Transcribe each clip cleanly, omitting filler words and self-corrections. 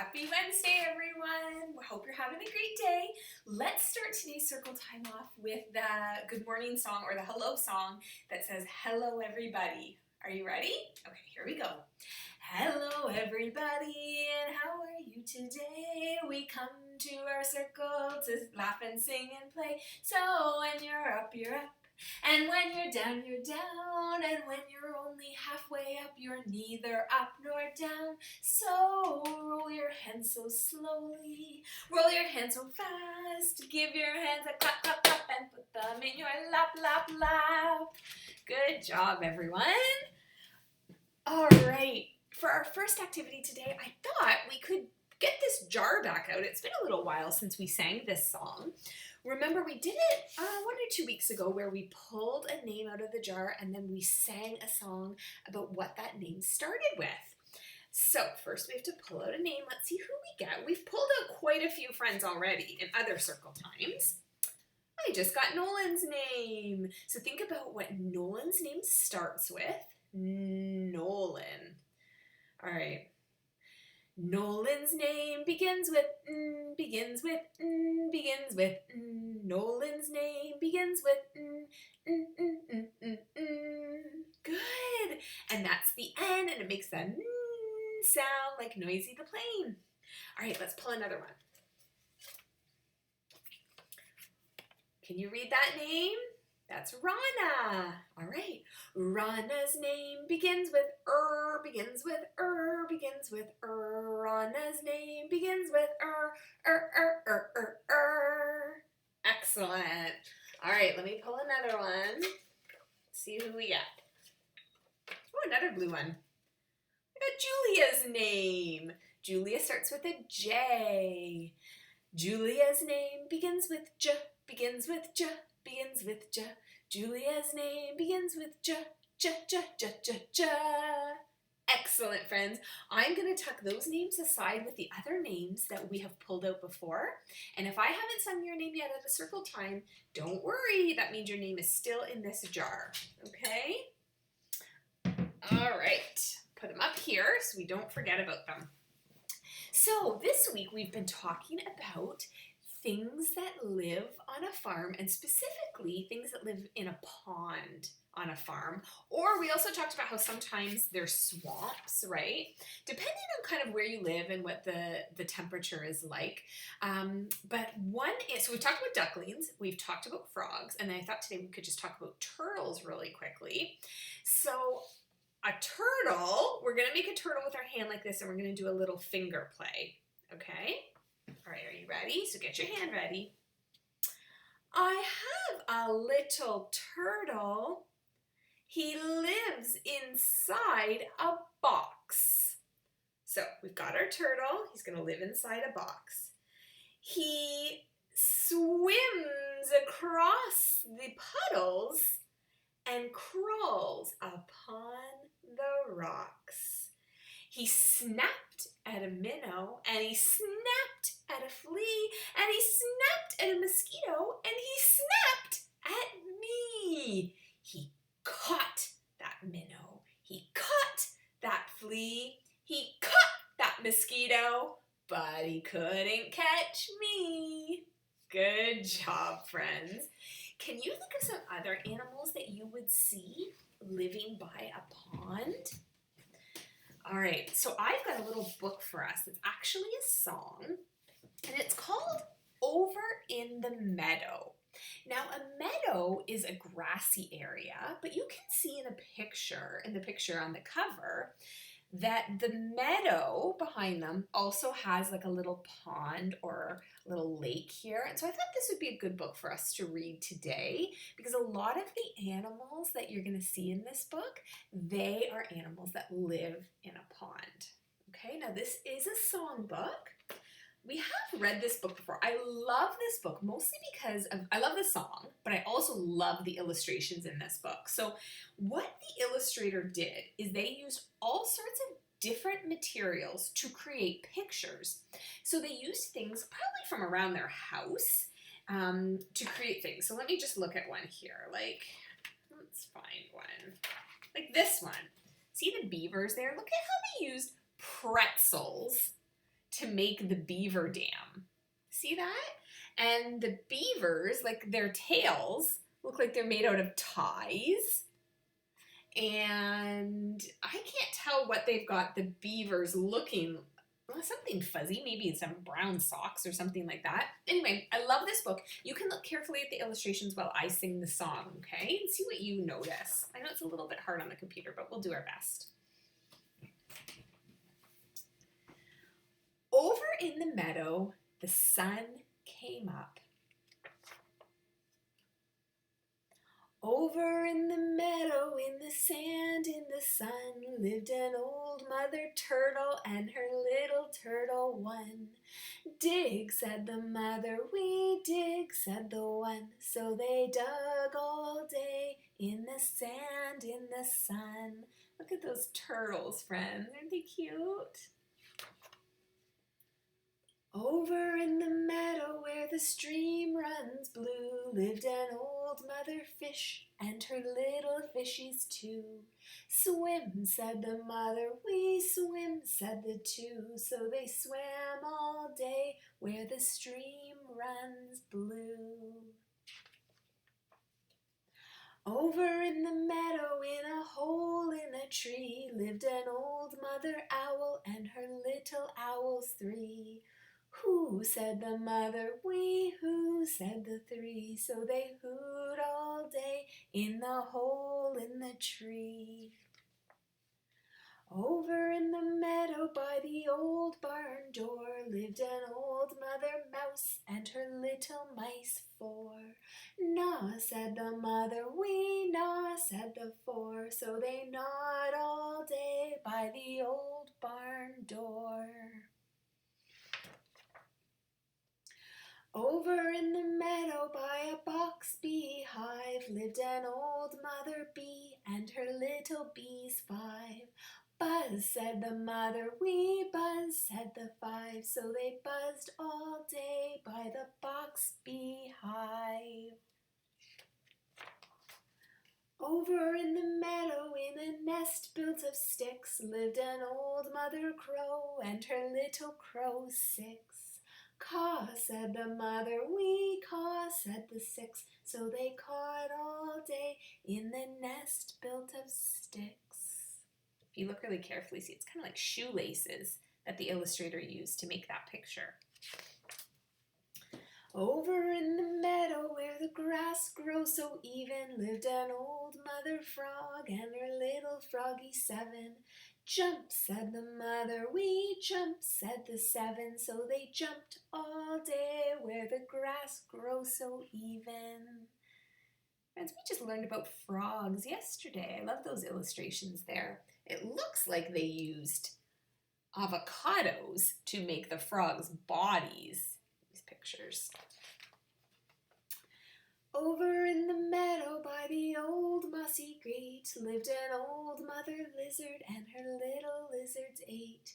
Happy Wednesday, everyone. Hope you're having a great day. Let's start today's circle time off with the good morning song or the hello song that says, hello, everybody. Are you ready? Okay, here we go. Hello, everybody, and how are you today? We come to our circle to laugh and sing and play. So when you're up, you're up. And when you're down, you're down. And when you're only halfway up, you're neither up nor down. So roll your hands so slowly, roll your hands so fast. Give your hands a clap, clap, clap, and put them in your lap, lap, lap. Good job, everyone. All right, for our first activity today, I thought we could get this jar back out. It's been a little while since we sang this song. Remember, we did it 1 or 2 weeks ago where we pulled a name out of the jar and then we sang a song about what that name started with. So first we have to pull out a name. Let's see who we get. We've pulled out quite a few friends already in other circle times. I just got Nolan's name. So think about what Nolan's name starts with. Nolan. All right. Nolan's name begins with begins with begins with Nolan's name begins with Good. And that's the N, and it makes the sound like Noisy the plane. All right, let's pull another one. Can you read that name? That's Rana. All right. Rana's name begins with begins with begins with Rana's name begins with Excellent. All right, let me pull another one. See who we get. Oh, another blue one. We got Julia's name. Julia starts with a J. Julia's name begins with J, begins with J, begins with J. Julia's name begins with J, J, J, J, J, J. Excellent, friends. I'm going to tuck those names aside with the other names that we have pulled out before. And if I haven't sung your name yet at the circle time, don't worry. That means your name is still in this jar. Okay? All right. Put them up here so we don't forget about them. So this week we've been talking about things that live on a farm, and specifically things that live in a pond on a farm. Or we also talked about how sometimes there's swamps, right? Depending on kind of where you live and what the temperature is like. But one is, so we've talked about ducklings, we've talked about frogs, and then I thought today we could just talk about turtles really quickly. So a turtle, we're going to make a turtle with our hand like this, and we're going to do a little finger play, okay? All right, are you ready? So get your hand ready. I have a little turtle. He lives inside a box. So we've got our turtle. He's going to live inside a box. He swims across the puddles and crawls upon the rocks. He snapped at a minnow, and he snapped at a flea, and he snapped at a mosquito, and he snapped at me. He caught that minnow. He caught that flea. He caught that mosquito, but he couldn't catch me. Good job, friends. Can you think of some other animals that you would see living by a pond? All right, so I've got a little book for us. It's actually a song, and it's called Over in the Meadow. Now, a meadow is a grassy area, but you can see in the picture on the cover, that the meadow behind them also has like a little pond or a little lake here. And so I thought this would be a good book for us to read today, because a lot of the animals that you're going to see in this book, they are animals that live in a pond. Okay, now this is a song book. We have read this book before. I love this book mostly because I love the song, but I also love the illustrations in this book. So what the illustrator did is they used all sorts of different materials to create pictures. So they used things probably from around their house to create things. So let me just look at one here. Like, let's find one. Like this one. See the beavers there? Look at how they used pretzels to make the beaver dam. See that? And the beavers, like their tails, look like they're made out of ties. And I can't tell what they've got the beavers looking, well, something fuzzy, maybe some brown socks or something like that. Anyway, I love this book. You can look carefully at the illustrations while I sing the song, okay? And see what you notice. I know it's a little bit hard on the computer, but we'll do our best. Over in the meadow, the sun came up. Over in the meadow, in the sand, in the sun, lived an old mother turtle and her little turtle one. Dig, said the mother, we dig, said the one. So they dug all day in the sand, in the sun. Look at those turtles, friends. Aren't they cute? Over in the meadow where the stream runs blue lived an old mother fish and her little fishies too. Swim, said the mother, we swim, said the two. So they swam all day where the stream runs blue. Over in the meadow in a hole in a tree lived an old mother owl and her little owls three. Who, said the mother, we, who, said the three. So they hooed all day in the hole in the tree. Over in the meadow by the old barn door lived an old mother mouse and her little mice four. Gnaw, said the mother, we gnaw, said the four. So they gnawed all day by the old barn door. Over in the meadow by a box beehive lived an old mother bee and her little bees five. Buzz, said the mother, we buzz, said the five. So they buzzed all day by the box beehive. Over in the meadow in a nest built of sticks lived an old mother crow and her little crow six. Caw, said the mother, we caw, said the six. So they cawed all day in the nest built of sticks. If you look really carefully, see it's kind of like shoelaces that the illustrator used to make that picture. Over in the meadow where the grass grows so even lived an old mother frog and her little froggy seven. Jump, said the mother, we jump, said the seven. So they jumped all day where the grass grows so even. Friends, we just learned about frogs yesterday. I love those illustrations there. It looks like they used avocados to make the frogs' bodies. These pictures. Over in the meadow by the old mossy grate lived an old mother lizard and her little lizards ate.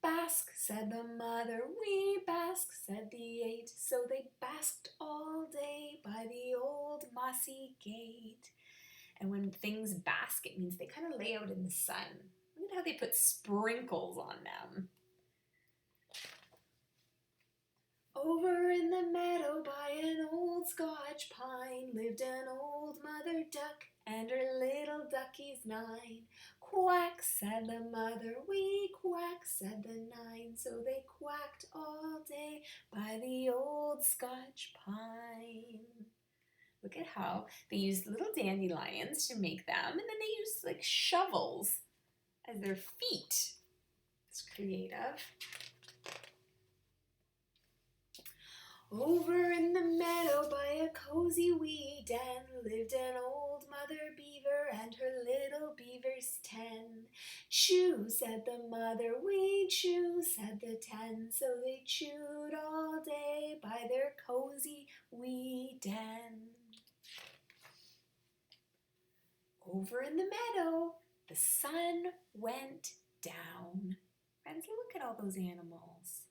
Bask, said the mother, we bask, said the eight. So they basked all day by the old mossy gate. And when things bask, it means they kind of lay out in the sun. Look at how they put sprinkles on them. Over in the meadow by an old Scotch pine lived an old mother duck and her little duckies nine. Quack, said the mother, we quack, said the nine. So they quacked all day by the old Scotch pine. Look at how they used little dandelions to make them, and then they used like shovels as their feet. It's creative. Over in the meadow by a cozy wee den lived an old mother beaver and her little beavers 10. Chew, said the mother, we chew, said the 10. So they chewed all day by their cozy wee den. Over in the meadow, the sun went down. Friends, look at all those animals.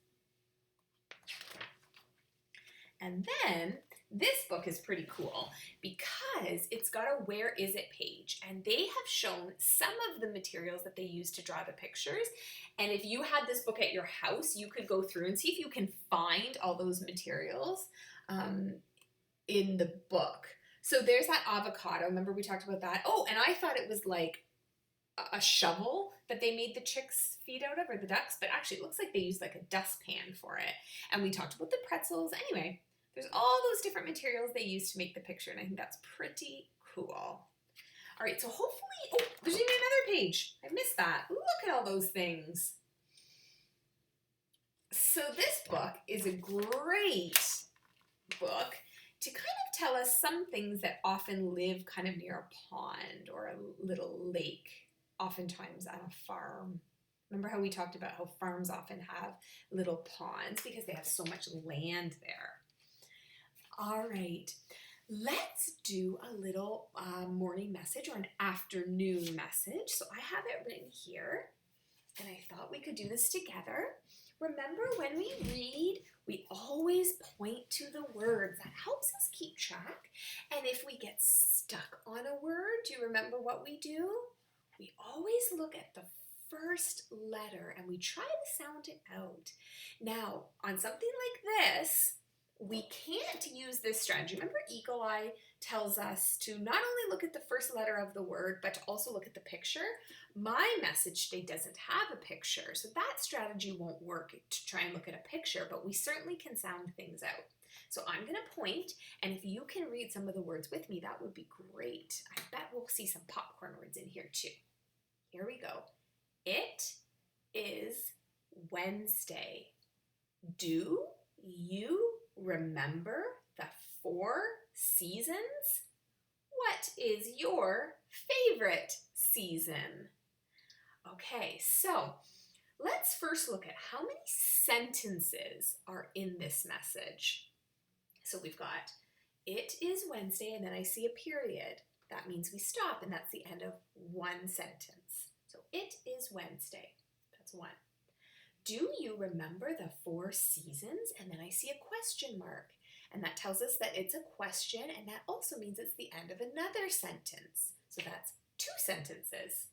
And then This book is pretty cool because it's got a where is it page, and they have shown some of the materials that they use to draw the pictures. And if you had this book at your house, you could go through and see if you can find all those materials in the book. So there's that avocado. Remember we talked about that? Oh, and I thought it was like a shovel that they made the chicks' feet out of, or the ducks, but actually it looks like they used like a dustpan for it. And we talked about the pretzels. Anyway, there's all those different materials they use to make the picture, and I think that's pretty cool. All right, so hopefully, oh, there's even another page. I missed that. Look at all those things. So this book is a great book to kind of tell us some things that often live kind of near a pond or a little lake, oftentimes on a farm. Remember how we talked about how farms often have little ponds because they have so much land there. All right, let's do a little morning message or an afternoon message. So I have it written here, and I thought we could do this together. Remember, when we read, we always point to the words. That helps us keep track. And if we get stuck on a word, do you remember what we do? We always look at the first letter and we try to sound it out. Now, on something like this, we can't use this strategy. Remember, Eagle Eye tells us to not only look at the first letter of the word, but to also look at the picture. My message today doesn't have a picture, so that strategy won't work to try and look at a picture, but we certainly can sound things out. So I'm going to point, and if you can read some of the words with me, that would be great. I bet we'll see some popcorn words in here too. Here we go. It is Wednesday. Do you remember the 4 seasons? What is your favorite season? Okay, so let's first look at how many sentences are in this message. So we've got, it is Wednesday, and then I see a period. That means we stop, and that's the end of one sentence. So it is Wednesday. That's one. Do you remember the 4 seasons? And then I see a question mark. And that tells us that it's a question, and that also means it's the end of another sentence. So that's 2 sentences.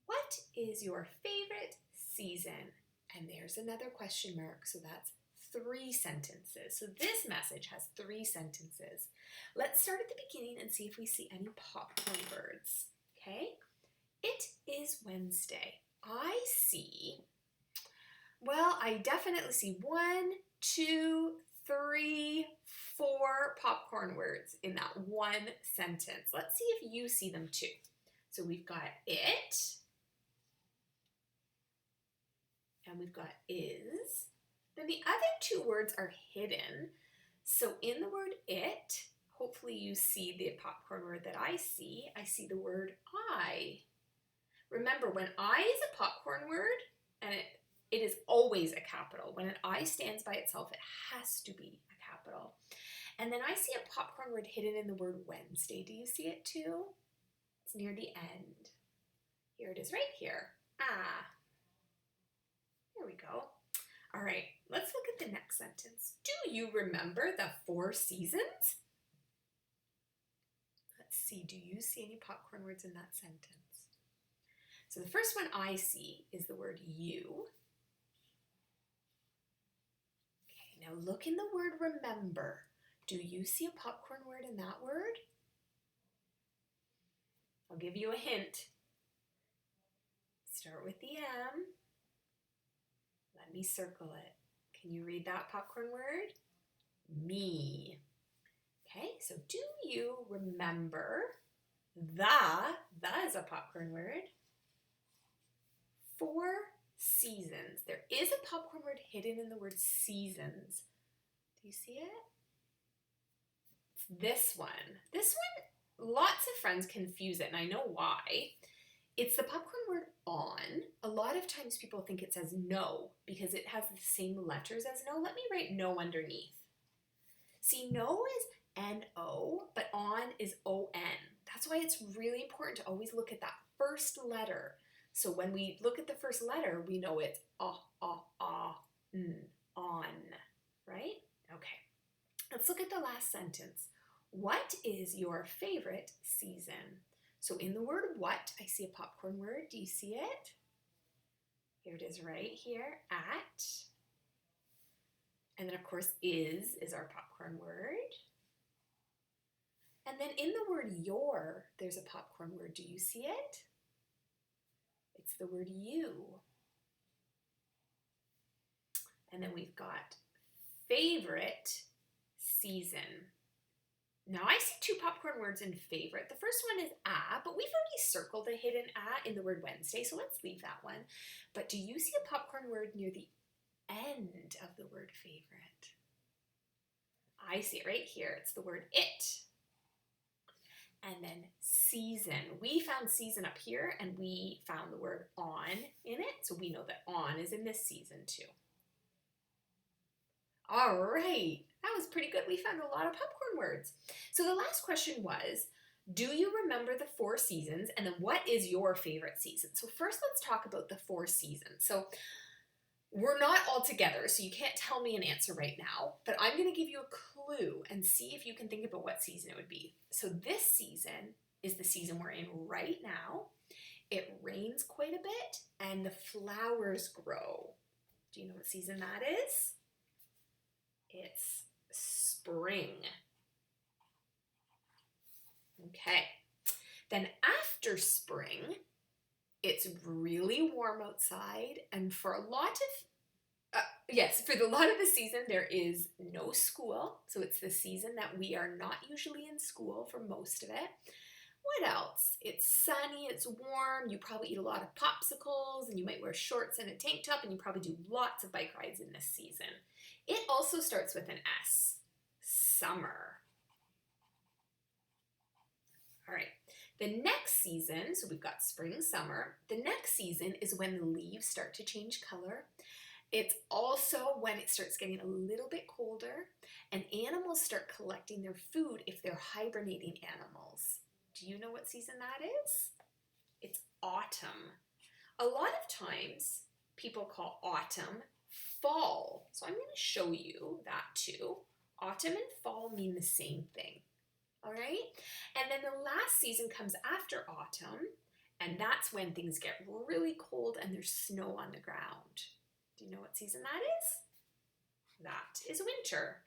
What is your favorite season? And there's another question mark, so that's 3 sentences. So this message has 3 sentences. Let's start at the beginning and see if we see any popcorn words. Okay? It is Wednesday. I see, well, I definitely see 1, 2, 3, 4 popcorn words in that one sentence. Let's see if you see them too. So we've got it, and we've got is. Then the other 2 words are hidden. So in the word it, hopefully you see the popcorn word that I see. I see the word I. Remember, when I is a popcorn word, and it is always a capital. When an I stands by itself, it has to be a capital. And then I see a popcorn word hidden in the word Wednesday. Do you see it too? It's near the end. Here it is right here. Ah. There we go. All right, let's look at the next sentence. Do you remember the 4 seasons? Let's see, do you see any popcorn words in that sentence? So the first one I see is the word you. Okay, now look in the word remember. Do you see a popcorn word in that word? I'll give you a hint. Start with the M. Let me circle it. Can you read that popcorn word? Me. Okay, so do you remember the is a popcorn word, 4 seasons. There is a popcorn word hidden in the word seasons. Do you see it? It's this one. This one, lots of friends confuse it, and I know why. It's the popcorn word on. A lot of times people think it says no because it has the same letters as no. Let me write no underneath. See, no is N-O, but on is O-N. That's why it's really important to always look at that first letter. So when we look at the first letter, we know it's on, right? Okay. Let's look at the last sentence. What is your favorite season? So in the word what, I see a popcorn word. Do you see it? Here it is right here, at. And then of course is our popcorn word. And then in the word your, there's a popcorn word. Do you see it? It's the word you. And then we've got favorite season. Now I see two popcorn words in favorite. The first one is but we've already circled a hidden in the word Wednesday, so let's leave that one. But do you see a popcorn word near the end of the word favorite? I see it right here. It's the word it. And then season. We found season up here, and we found the word on in it, so we know that on is in this season too. All right, that was pretty good. We found a lot of popcorn words. So the last question was, do you remember the 4 seasons? And then what is your favorite season? So first let's talk about the 4 seasons. So we're not all together, so you can't tell me an answer right now, but I'm going to give you a clue and see if you can think about what season it would be. So this season is the season we're in right now. It rains quite a bit and the flowers grow. Do you know what season that is? It's spring. Okay. Then after spring, it's really warm outside, and for a lot of the season there is no school, so it's the season that we are not usually in school for most of it. What else? It's sunny, it's warm, you probably eat a lot of popsicles, and you might wear shorts and a tank top, and you probably do lots of bike rides in this season. It also starts with an S, summer. All right. The next season, so we've got spring, summer. The next season is when the leaves start to change color. It's also when it starts getting a little bit colder and animals start collecting their food if they're hibernating animals. Do you know what season that is? It's autumn. A lot of times people call autumn fall. So I'm going to show you that too. Autumn and fall mean the same thing. All right, and then the last season comes after autumn, and that's when things get really cold and there's snow on the ground. Do you know what season that is? That is winter.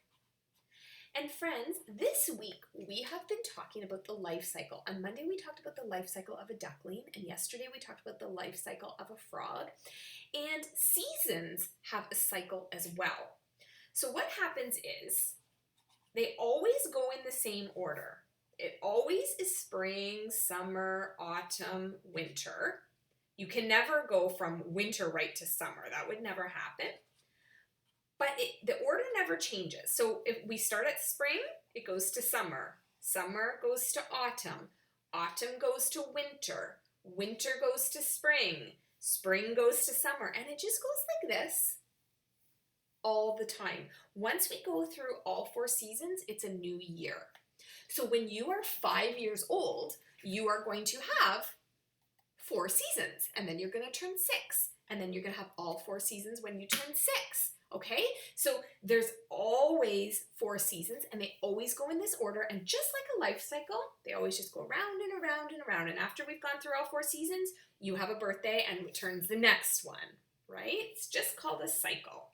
And friends, this week we have been talking about the life cycle. On Monday we talked about the life cycle of a duckling, and yesterday we talked about the life cycle of a frog. And seasons have a cycle as well. So what happens is, they always go in the same order. It always is spring, summer, autumn, winter. You can never go from winter right to summer. That would never happen. But the order never changes. So if we start at spring, it goes to summer. Summer goes to autumn. Autumn goes to winter. Winter goes to spring. Spring goes to summer. And it just goes like this all the time. Once we go through all 4 seasons, it's a new year. So when you are 5 years old, you are going to have 4 seasons, and then you're going to turn 6, and then you're going to have all 4 seasons when you turn 6. Okay? So there's always 4 seasons, and they always go in this order, and just like a life cycle, they always just go around and around and around, and after we've gone through all 4 seasons, you have a birthday and returns the next one, right? It's just called a cycle.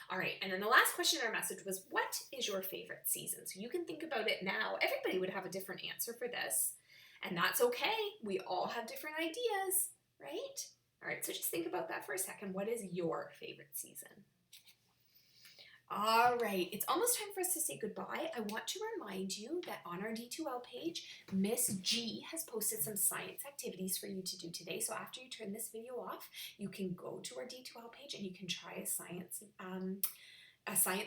All right, and then the last question in our message was, what is your favorite season? So you can think about it now. Everybody would have a different answer for this, and that's okay. We all have different ideas, right? All right, so just think about that for a second. What is your favorite season? All right, it's almost time for us to say goodbye. I want to remind you that on our D2L page, Miss G has posted some science activities for you to do today. So after you turn this video off, you can go to our D2L page and you can try a science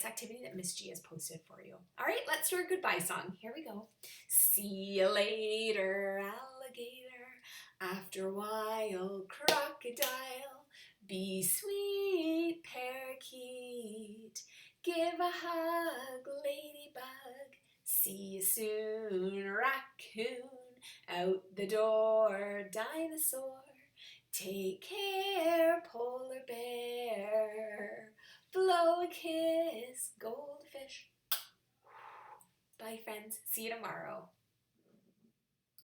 activity that Miss G has posted for you. All right, let's do our goodbye song. Here we go. See you later, alligator. After a while, crocodile. Be sweet, parakeet. Give a hug, ladybug. See you soon, raccoon. Out the door, dinosaur. Take care, polar bear. Blow a kiss, goldfish. Bye, friends. See you tomorrow.